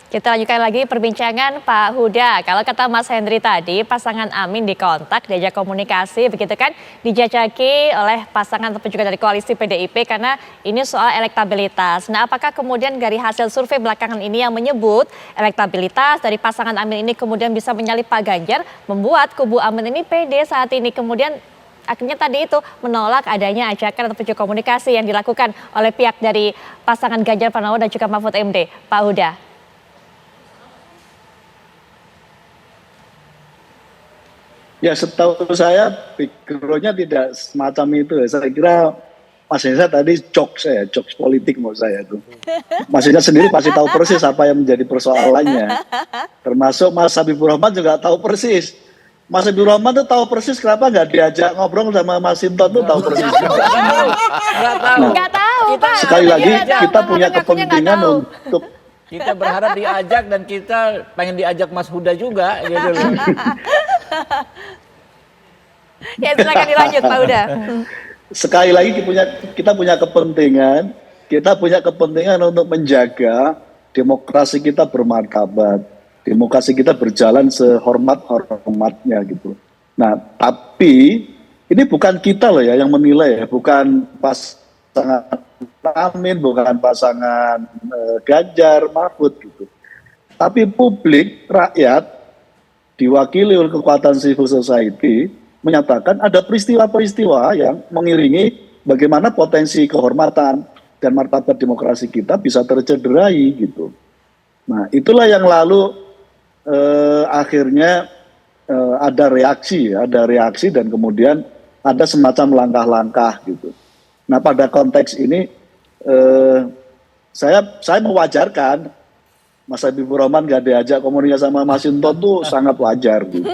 Kita lanjutkan lagi perbincangan Pak Huda. Kalau kata Mas Henry tadi, pasangan Amin dikontak, diajak komunikasi, begitu kan, dijajaki oleh pasangan ataupun juga dari koalisi PDIP karena ini soal elektabilitas. Nah, apakah kemudian dari hasil survei belakangan ini yang menyebut elektabilitas dari pasangan Amin ini kemudian bisa menyalip Pak Ganjar, membuat kubu Amin ini pede saat ini kemudian akhirnya tadi itu menolak adanya ajakan ataupun juga komunikasi yang dilakukan oleh pihak dari pasangan Ganjar Pranowo dan juga Mahfud MD, Pak Huda. Ya, setahu saya background-nya tidak semacam itu. Saya kira Mas Eza tadi jokes politik menurut saya itu. Mas Eza sendiri pasti tahu persis apa yang menjadi persoalannya. Termasuk Mas Habibur Rahman juga tahu persis. Mas Habibur Rahman tuh tahu persis kenapa nggak diajak ngobrol sama Mas Hinton tuh tahu persis. Nggak tahu, Pak. Sekali lagi kita punya kepentingan untuk kita berharap diajak dan kita pengen diajak Mas Huda juga gitu loh. Ya silakan dilanjut Pak Huda. Sekali lagi kita punya kepentingan untuk menjaga demokrasi kita bermartabat, demokrasi kita berjalan sehormat-hormatnya gitu. Nah, tapi ini bukan kita loh ya yang menilai ya, bukan pasangan Amin, bukan pasangan Ganjar, Mahfud gitu. Tapi publik, rakyat, diwakili oleh kekuatan civil society, menyatakan ada peristiwa-peristiwa yang mengiringi bagaimana potensi kehormatan dan martabat demokrasi kita bisa tercederai gitu. Nah, itulah yang lalu akhirnya ada reaksi dan kemudian ada semacam langkah-langkah gitu. Nah, pada konteks ini saya mewajarkan Mas Habibur Rahman gak diajak komunikasi sama Mas Hinton tuh sangat wajar gitu.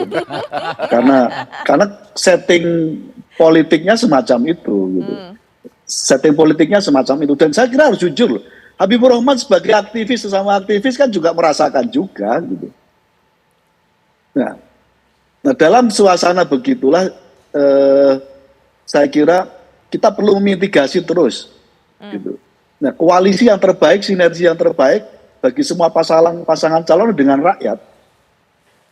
Karena setting politiknya semacam itu gitu. Setting politiknya semacam itu dan saya kira harus jujur loh. Habibur Rahman sebagai aktivis sesama aktivis kan juga merasakan juga gitu. Nah dalam suasana begitulah saya kira kita perlu memitigasi terus gitu. Nah, koalisi yang terbaik, sinergi yang terbaik bagi semua pasangan calon dengan rakyat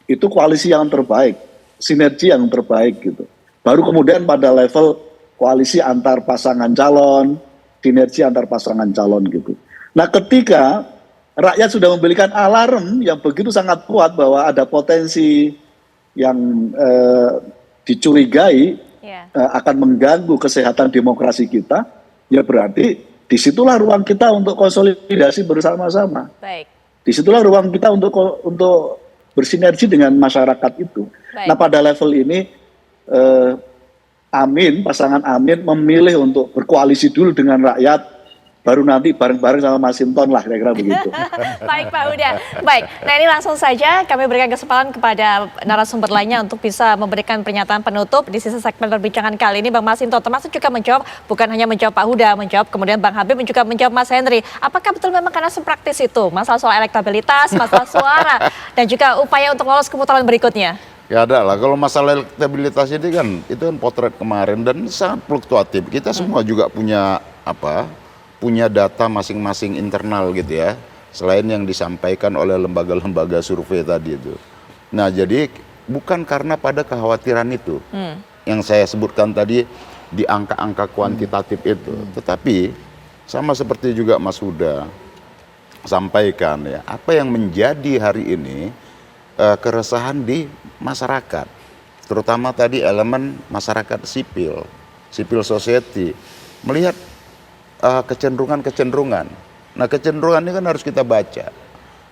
itu koalisi yang terbaik, sinergi yang terbaik gitu. Baru kemudian pada level koalisi antar pasangan calon, sinergi antar pasangan calon gitu. Nah, ketika rakyat sudah memberikan alarm yang begitu sangat kuat bahwa ada potensi yang dicurigai akan mengganggu kesehatan demokrasi kita, ya berarti disitulah ruang kita untuk konsolidasi bersama-sama. Baik. Disitulah ruang kita untuk bersinergi dengan masyarakat itu. Baik. Nah, pada level ini pasangan Amin memilih untuk berkoalisi dulu dengan rakyat, baru nanti bareng-bareng sama Mas Hinton lah, kira-kira begitu. Baik Pak Huda. Baik, nah ini langsung saja kami berikan kesempatan kepada narasumber lainnya untuk bisa memberikan pernyataan penutup di sisi segmen perbincangan kali ini. Bang Mas Hinton termasuk juga menjawab, bukan hanya menjawab Pak Huda, menjawab kemudian Bang Habib juga menjawab Mas Henry. Apakah betul memang karena sepraktis itu? Masalah soal elektabilitas, masalah suara, dan juga upaya untuk lolos ke putaran berikutnya? Ya ada lah, kalau masalah elektabilitas ini kan, itu kan potret kemarin dan sangat fluktuatif. Kita semua juga punya data masing-masing internal gitu ya, selain yang disampaikan oleh lembaga-lembaga survei tadi itu. Nah, jadi bukan karena pada kekhawatiran itu yang saya sebutkan tadi di angka-angka kuantitatif itu, tetapi sama seperti juga Mas Huda sampaikan ya, apa yang menjadi hari ini keresahan di masyarakat, terutama tadi elemen masyarakat sipil society melihat kecenderungan. Nah, kecenderungan ini kan harus kita baca,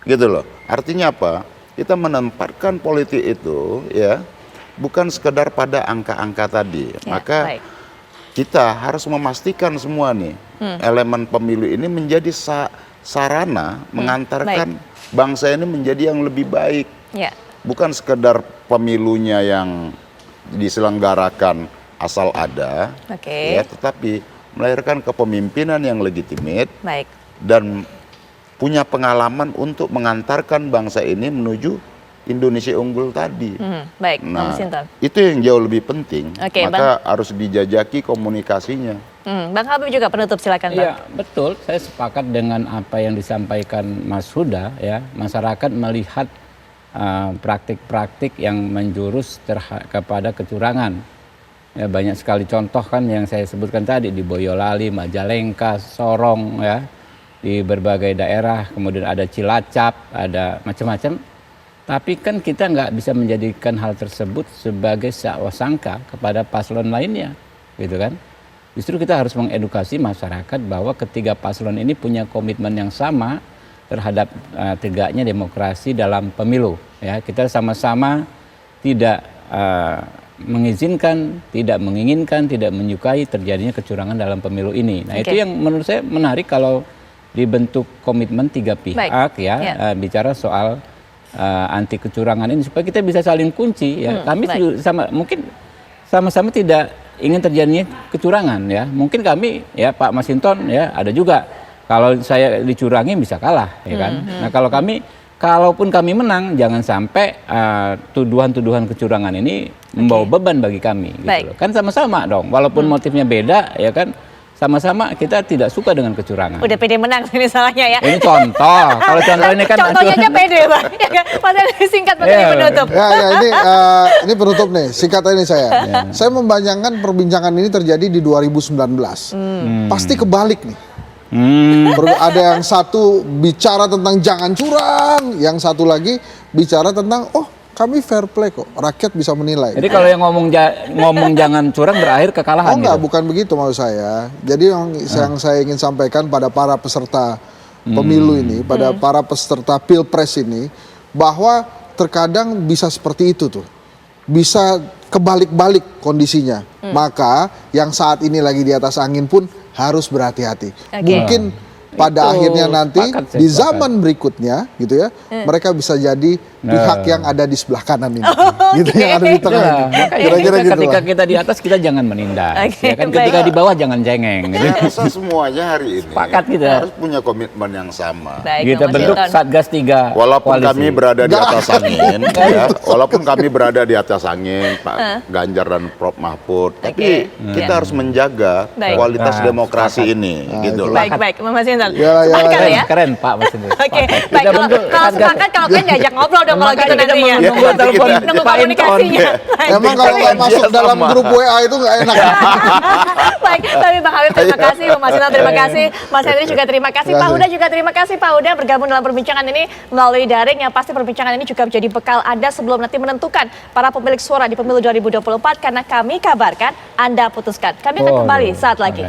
gitu loh. Artinya apa? Kita menempatkan politik itu ya bukan sekedar pada angka-angka tadi. Ya, maka kita harus memastikan semua nih elemen pemilu ini menjadi sarana mengantarkan bangsa ini menjadi yang lebih baik. Ya. Bukan sekedar pemilunya yang diselenggarakan asal ada, ya, tetapi melahirkan kepemimpinan yang legitimit dan punya pengalaman untuk mengantarkan bangsa ini menuju Indonesia unggul tadi. Baik, nah, itu yang jauh lebih penting. Maka harus dijajaki komunikasinya. Bang Habib juga penutup, silakan Bang. Iya, betul. Saya sepakat dengan apa yang disampaikan Mas Huda ya. Masyarakat melihat praktik-praktik yang menjurus kepada kecurangan. Ya, banyak sekali contoh kan yang saya sebutkan tadi di Boyolali, Majalengka, Sorong ya. Di berbagai daerah, kemudian ada Cilacap, ada macam-macam. Tapi kan kita nggak bisa menjadikan hal tersebut sebagai sangka kepada paslon lainnya, gitu kan? Justru kita harus mengedukasi masyarakat bahwa ketiga paslon ini punya komitmen yang sama terhadap tegaknya demokrasi dalam pemilu. Ya, kita sama-sama tidak mengizinkan, tidak menginginkan, tidak menyukai terjadinya kecurangan dalam pemilu ini. Nah, itu yang menurut saya menarik kalau dibentuk komitmen tiga pihak bicara soal anti kecurangan ini supaya kita bisa saling kunci ya. Kami mungkin sama-sama tidak ingin terjadinya kecurangan ya. Mungkin kami ya Pak Masinton ya ada juga kalau saya dicurangi bisa kalah ya kan. Nah, kalaupun kami menang jangan sampai tuduhan-tuduhan kecurangan ini membawa beban bagi kami gitu loh. Kan sama-sama dong walaupun motifnya beda ya kan. Sama-sama kita tidak suka dengan kecurangan. Udah pede menang ini salahnya ya. Ini contoh. Kalau contoh ini kan contohnya aja pede, Bang. Ya kan? Mas Henry singkat menjadi penutup. Ini penutup nih. Singkat ini saya. Saya membayangkan perbincangan ini terjadi di 2019. Pasti kebalik nih. Ada yang satu bicara tentang jangan curang, yang satu lagi bicara tentang kami fair play kok, rakyat bisa menilai. Jadi kalau yang ngomong jangan curang berakhir kekalahan. Enggak, bukan begitu maksud saya. Jadi yang saya ingin sampaikan pada para peserta pemilu ini, pada para peserta pilpres ini, bahwa terkadang bisa seperti itu tuh, bisa kebalik-balik kondisinya. Maka yang saat ini lagi di atas angin pun harus berhati-hati. Mungkin pada akhirnya nanti di zaman berikutnya gitu ya, mereka bisa jadi pihak yang ada di sebelah kanan ini, gitu yang ada di tengah. Kira-kira gitu. Ketika kita di atas kita jangan menindas, ya kan? Ketika di bawah jangan cengeng. Saya rasa semuanya hari ini sepakat kita harus punya komitmen yang sama. Kita bentuk Satgas 3 walaupun koalisi. kami berada di atas angin, ya, walaupun kami berada di atas angin, Pak Ganjar dan Prof Mahfud, tapi kita harus menjaga kualitas demokrasi ini, gitu loh. Baik, Mas Hinton. Sepakat ya? Keren Pak Mas Hinton. Oke, baik. Kalau sepakat kalau kan diajak ngobrol dong kalau gitu nantinya. Nunggu komunikasinya. Emang kalau nggak masuk dalam grup WA itu nggak enak. Baik, tapi Bang Habib terima kasih, Mas Hinton terima kasih, Mas Henry juga terima kasih, Pak Huda juga terima kasih, Pak Huda bergabung dalam perbincangan ini melalui daring. Yang pasti perbincangan ini juga menjadi bekal Anda sebelum nanti menentukan para pemilik suara di pemilu 2024 karena kami kabarkan Anda putuskan. Kami akan kembali saat lagi.